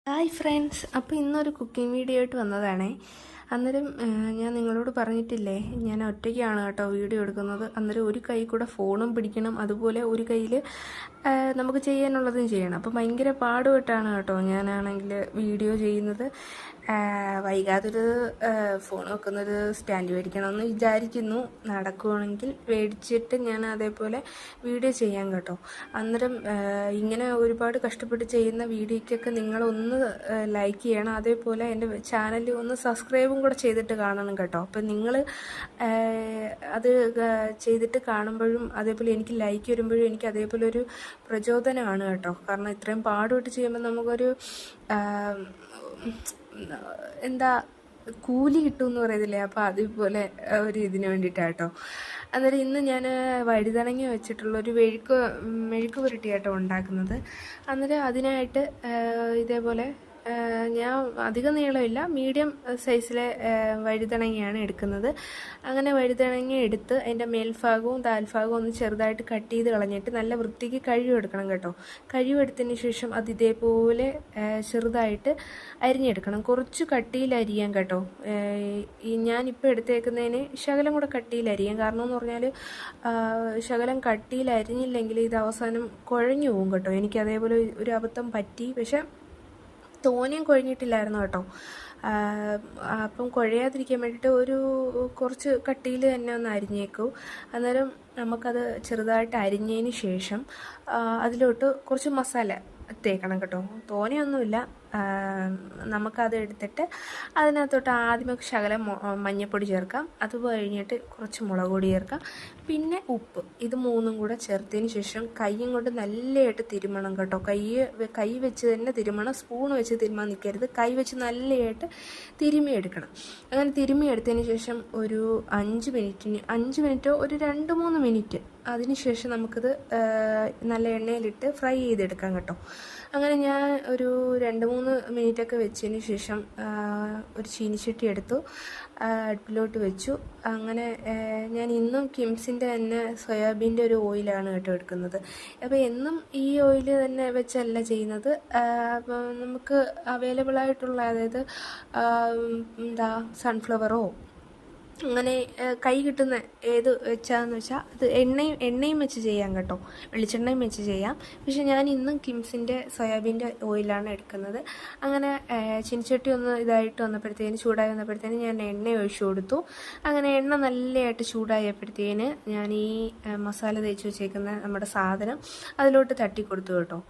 Hi friends, അപ്പോൾ ഇന്നൊരു cooking video ആയിട്ട് വന്നതാണേ. അന്നേരം ഞാൻ നിങ്ങളോട് പറഞ്ഞിട്ടില്ലേ, ഞാൻ ഒറ്റയ്ക്കാണ് കേട്ടോ വീഡിയോ എടുക്കുന്നത്. അന്നേരം ഒരു കൈ കൂടെ ഫോണും പിടിക്കണം, അതുപോലെ ഒരു കയ്യിൽ നമുക്ക് ചെയ്യാനുള്ളതും ചെയ്യണം. അപ്പോൾ ഭയങ്കര പാടുപെട്ടാണ് കേട്ടോ ഞാനാണെങ്കിൽ വീഡിയോ ചെയ്യുന്നത്. വൈകാതൊരു ഫോൺ വെക്കുന്നൊരു സ്റ്റാൻഡ് മേടിക്കണമെന്ന് വിചാരിക്കുന്നു. നടക്കുവാണെങ്കിൽ മേടിച്ചിട്ട് ഞാൻ അതേപോലെ വീഡിയോ ചെയ്യാം കേട്ടോ. അന്നേരം ഇങ്ങനെ ഒരുപാട് കഷ്ടപ്പെട്ട് ചെയ്യുന്ന വീഡിയോയ്ക്കൊക്കെ നിങ്ങളൊന്ന് ലൈക്ക് ചെയ്യണം, അതേപോലെ എൻ്റെ ചാനൽ ഒന്ന് സബ്സ്ക്രൈബും കൂടെ ചെയ്തിട്ട് കാണണം കേട്ടോ. അപ്പം നിങ്ങൾ അത് ചെയ്തിട്ട് കാണുമ്പോഴും അതേപോലെ എനിക്ക് ലൈക്ക് വരുമ്പോഴും എനിക്ക് അതേപോലെ ഒരു പ്രചോദനമാണ് കേട്ടോ. കാരണം ഇത്രയും പാടുപെട്ട് ചെയ്യുമ്പോൾ നമുക്കൊരു എന്താ കൂലി കിട്ടുമെന്ന് പറയത്തില്ലേ, അപ്പോൾ അതേപോലെ ഒരു ഇതിന് വേണ്ടിയിട്ടാട്ടോ. അന്നേരം ഇന്ന് ഞാൻ വഴുതനങ്ങ വെച്ചിട്ടുള്ളൊരു മെഴുക്ക് പുരട്ടിയാട്ടോ ഉണ്ടാക്കുന്നത്. അന്നേരം അതിനായിട്ട് ഇതേപോലെ ഞാൻ അധികം നീളമില്ല, മീഡിയം സൈസിലെ വഴുതനങ്ങയാണ് എടുക്കുന്നത്. അങ്ങനെ വഴുതനങ്ങ എടുത്ത് അതിൻ്റെ മേൽഭാഗവും താൽഭാഗവും ഒന്ന് ചെറുതായിട്ട് കട്ട് ചെയ്ത് കളഞ്ഞിട്ട് നല്ല വൃത്തിക്ക് കഴുകിയെടുക്കണം കേട്ടോ. കഴുകിയെടുത്തതിന് ശേഷം അത് ഇതേപോലെ ചെറുതായിട്ട് അരിഞ്ഞെടുക്കണം. കുറച്ച് കട്ടിയിൽ അരിയാം കേട്ടോ. ഞാനിപ്പോൾ എടുത്തേക്കുന്നതിന് ശകലം കൂടെ കട്ടിയിൽ അരിയാം. കാരണം എന്ന് പറഞ്ഞാൽ ശകലം കട്ടിയിൽ അരിഞ്ഞില്ലെങ്കിൽ ഇത് അവസാനം കുഴഞ്ഞു പോകും കേട്ടോ. എനിക്ക് അതേപോലെ ഒരു അബദ്ധം പറ്റി. പക്ഷെ തോനെയും കുഴഞ്ഞിട്ടില്ലായിരുന്നു കേട്ടോ. അപ്പം കുഴയാതിരിക്കാൻ വേണ്ടിയിട്ട് കുറച്ച് കട്ടിയിൽ തന്നെ ഒന്ന് അരിഞ്ഞേക്കും. അന്നേരം നമുക്കത് ചെറുതായിട്ട് അരിഞ്ഞതിന് ശേഷം അതിലോട്ട് കുറച്ച് മസാല തേക്കണം കേട്ടോ. തോനെയൊന്നുമില്ല. നമുക്കത് എടുത്തിട്ട് അതിനകത്തോട്ട് ആദ്യമേ ശകലം മഞ്ഞൾപ്പൊടി ചേർക്കാം. അത് കഴിഞ്ഞിട്ട് കുറച്ച് മുളക് പൊടി ചേർക്കാം, പിന്നെ ഉപ്പ്. ഇത് മൂന്നും കൂടെ ചേർത്തതിന് ശേഷം കൈയും കൊണ്ട് നല്ലതായിട്ട് തിരുമണം കേട്ടോ. കൈ വെച്ച് തന്നെ തിരുമണം, സ്പൂൺ വെച്ച് തിരുമാൻ നിൽക്കരുത്. കൈ വെച്ച് നല്ലതായിട്ട് തിരുമിയെടുക്കണം. അങ്ങനെ തിരുമിയെടുത്തതിന് ശേഷം ഒരു 5 മിനിറ്റോ ഒരു 2-3 മിനിറ്റ് അതിന് ശേഷം നമുക്കിത് നല്ല എണ്ണയിലിട്ട് ഫ്രൈ ചെയ്തെടുക്കാം കേട്ടോ. അങ്ങനെ ഞാൻ ഒരു 2-3 മിനിറ്റൊക്കെ വെച്ചതിന് ശേഷം ഒരു ചീനിച്ചട്ടി എടുത്തു, അടുപ്പിലോട്ട് വെച്ചു. അങ്ങനെ ഞാൻ ഇന്നും കിംസിൻ്റെ തന്നെ സോയാബീൻ്റെ ഒരു ഓയിലാണ് കേട്ടോ എടുക്കുന്നത്. അപ്പോൾ എന്നും ഈ ഓയിൽ തന്നെ വെച്ചല്ല ചെയ്യുന്നത്. അപ്പം നമുക്ക് അവൈലബിളായിട്ടുള്ള, അതായത് സൺഫ്ലവറോ അങ്ങനെ കൈ കിട്ടുന്ന ഏത് വെച്ചാന്ന് വെച്ചാൽ അത് എണ്ണയും വെച്ച് ചെയ്യാം കേട്ടോ, വെളിച്ചെണ്ണയും വെച്ച് ചെയ്യാം. പക്ഷെ ഞാൻ ഇന്നും കിംസിൻ്റെ സോയാബീൻ്റെ ഓയിലാണ് എടുക്കുന്നത്. അങ്ങനെ ചീനിച്ചട്ടി ഒന്ന് ചൂടായി വന്നപ്പോഴത്തേന് ഞാൻ എണ്ണ ഒഴിച്ചു കൊടുത്തു. അങ്ങനെ എണ്ണ നല്ലതായിട്ട് ചൂടായപ്പോഴത്തേന് ഞാൻ ഈ മസാല തേച്ച് വെച്ചേക്കുന്ന നമ്മുടെ സാധനം അതിലോട്ട് തട്ടിക്കൊടുത്തു കേട്ടോ.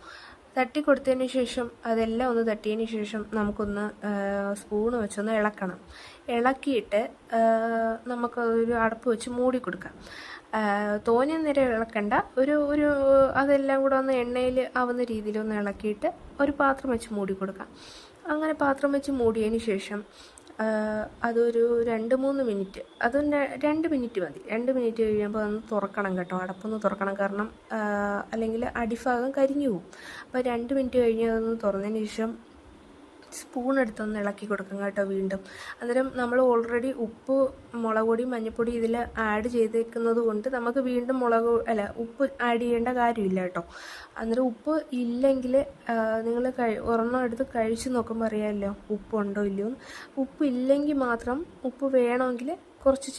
തട്ടിക്കൊടുത്തതിന് ശേഷം അതെല്ലാം ഒന്ന് തട്ടിയതിന് ശേഷം നമുക്കൊന്ന് സ്പൂണ് വെച്ചൊന്ന് ഇളക്കണം. ഇളക്കിയിട്ട് നമുക്കൊരു അടപ്പ് വെച്ച് മൂടി കൊടുക്കാം. തോനെ നേരം ഇളക്കണ്ട, ഒരു അതെല്ലാം കൂടെ ഒന്ന് എണ്ണയിൽ ആവുന്ന രീതിയിലൊന്ന് ഇളക്കിയിട്ട് ഒരു പാത്രം വെച്ച് മൂടി കൊടുക്കാം. അങ്ങനെ പാത്രം വെച്ച് മൂടിയതിന് ശേഷം അതൊരു 2-3 മിനിറ്റ്, അതും 2 മിനിറ്റ് മതി. 2 മിനിറ്റ് കഴിയുമ്പോൾ ഒന്ന് തുറക്കണം കേട്ടോ, അടപ്പൊന്ന് തുറക്കണം. കാരണം അല്ലെങ്കിൽ അടിഭാഗം കരിഞ്ഞു പോകും. അപ്പോൾ 2 മിനിറ്റ് കഴിഞ്ഞ് അതൊന്ന് തുറന്നതിന് ശേഷം സ്പൂൺ എടുത്തൊന്ന് ഇളക്കി കൊടുക്കാം കേട്ടോ വീണ്ടും. അന്നേരം നമ്മൾ ഓൾറെഡി ഉപ്പ്, മുളക് പൊടി, മഞ്ഞൾപ്പൊടി ഇതിൽ ആഡ് ചെയ്തേക്കുന്നത് കൊണ്ട് നമുക്ക് വീണ്ടും ഉപ്പ് ആഡ് ചെയ്യേണ്ട കാര്യമില്ല കേട്ടോ. അന്നേരം ഉപ്പ് ഇല്ലെങ്കിൽ നിങ്ങൾ ഒരെണ്ണം എടുത്ത് കഴിച്ച് നോക്കുമ്പോൾ അറിയാമല്ലോ ഉപ്പുണ്ടോ ഇല്ലയോ. ഉപ്പ് ഇല്ലെങ്കിൽ മാത്രം, ഉപ്പ് വേണമെങ്കിൽ കുറച്ച്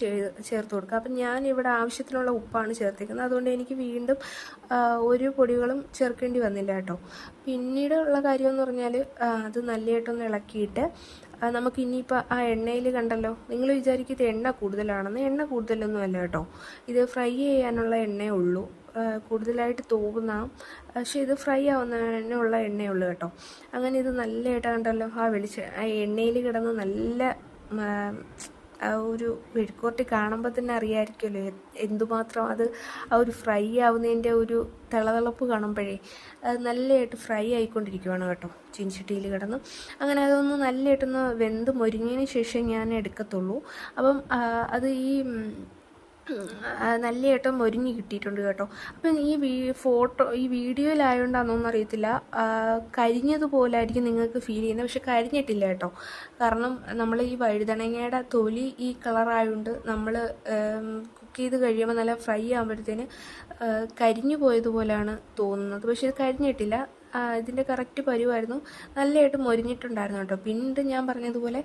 ചേർത്ത് കൊടുക്കുക. അപ്പം ഞാനിവിടെ ആവശ്യത്തിനുള്ള ഉപ്പാണ് ചേർത്തിരിക്കുന്നത്. അതുകൊണ്ട് എനിക്ക് വീണ്ടും ഒരു പൊടികളും ചേർക്കേണ്ടി വന്നില്ല കേട്ടോ. പിന്നീടുള്ള കാര്യമെന്ന് പറഞ്ഞാൽ അത് നല്ലതായിട്ടൊന്ന് ഇളക്കിയിട്ട് നമുക്ക് ഇനിയിപ്പോൾ ആ എണ്ണയിൽ കണ്ടല്ലോ, നിങ്ങൾ വിചാരിക്കും ഇത് എണ്ണ കൂടുതലാണെന്ന്. എണ്ണ കൂടുതലൊന്നും അല്ല കേട്ടോ, ഇത് ഫ്രൈ ചെയ്യാനുള്ള എണ്ണയേ ഉള്ളൂ. കൂടുതലായിട്ട് തോന്നാം, പക്ഷേ ഇത് ഫ്രൈ ആവുന്നതിനുള്ള എണ്ണയേ ഉള്ളൂ കേട്ടോ. അങ്ങനെ ഇത് നല്ലതായിട്ട് കണ്ടല്ലോ, ആ എണ്ണയിൽ കിടന്ന് നല്ല ആ ഒരു മെഴുക്കുവരട്ടി കാണുമ്പോൾ തന്നെ അറിയാമായിരിക്കുമല്ലോ എന്തുമാത്രം അത് ആ ഒരു ഫ്രൈ ആവുന്നതിൻ്റെ ഒരു തിളതിളപ്പ് കാണുമ്പോഴേ അത് നല്ലതായിട്ട് ഫ്രൈ ആയിക്കൊണ്ടിരിക്കുവാണ് കേട്ടോ ചീനിച്ചട്ടിയിൽ കിടന്ന്. അങ്ങനെ അതൊന്ന് നല്ലതായിട്ടൊന്ന് വെന്ത് മൊരിഞ്ഞതിന് ശേഷം ഞാൻ എടുക്കത്തുള്ളൂ. അപ്പം അത് നല്ലതായിട്ടും മൊരിഞ്ഞ് കിട്ടിയിട്ടുണ്ട് കേട്ടോ. അപ്പം ഈ വീഡിയോയിലായതുകൊണ്ടാണെന്നൊന്നും അറിയത്തില്ല, കരിഞ്ഞതുപോലെ ആയിരിക്കും നിങ്ങൾക്ക് ഫീൽ ചെയ്യുന്നത്. പക്ഷെ കരിഞ്ഞിട്ടില്ല കേട്ടോ. കാരണം നമ്മൾ ഈ വഴുതനങ്ങയുടെ തൊലി ഈ കളറായതുകൊണ്ട് നമ്മൾ കുക്ക് ചെയ്ത് കഴിയുമ്പോൾ നല്ല ഫ്രൈ ആകുമ്പോഴത്തേന് കരിഞ്ഞു പോയതുപോലെയാണ് തോന്നുന്നത്. പക്ഷെ ഇത് കരിഞ്ഞിട്ടില്ല. ഇതിൻ്റെ കറക്റ്റ് പരുവായിരുന്നു. നല്ലതായിട്ട് മൊരിഞ്ഞിട്ടുണ്ടായിരുന്നു കേട്ടോ. പിന്നീട് ഞാൻ പറഞ്ഞതുപോലെ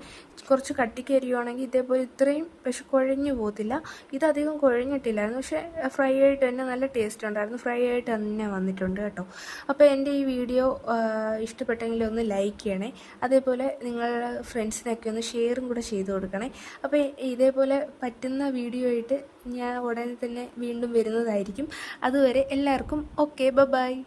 കുറച്ച് കട്ടിക്ക് അരിയുവാണെങ്കിൽ ഇതേപോലെ ഇത്രയും പക്ഷെ കുഴഞ്ഞു പോകത്തില്ല. ഇതധികം കുഴഞ്ഞിട്ടില്ലായിരുന്നു, പക്ഷേ ഫ്രൈ ആയിട്ട് തന്നെ നല്ല ടേസ്റ്റ് ഉണ്ടായിരുന്നു. ഫ്രൈ ആയിട്ട് തന്നെ വന്നിട്ടുണ്ട് കേട്ടോ. അപ്പോൾ എൻ്റെ ഈ വീഡിയോ ഇഷ്ടപ്പെട്ടെങ്കിൽ ഒന്ന് ലൈക്ക് ചെയ്യണേ. അതേപോലെ നിങ്ങളുടെ ഫ്രണ്ട്സിനൊക്കെ ഒന്ന് ഷെയറും കൂടെ ചെയ്ത് കൊടുക്കണേ. അപ്പോൾ ഇതേപോലെ പറ്റുന്ന വീഡിയോ ആയിട്ട് ഞാൻ ഉടനെ തന്നെ വീണ്ടും വരുന്നതായിരിക്കും. അതുവരെ എല്ലാവർക്കും ഓക്കെ, ബൈ.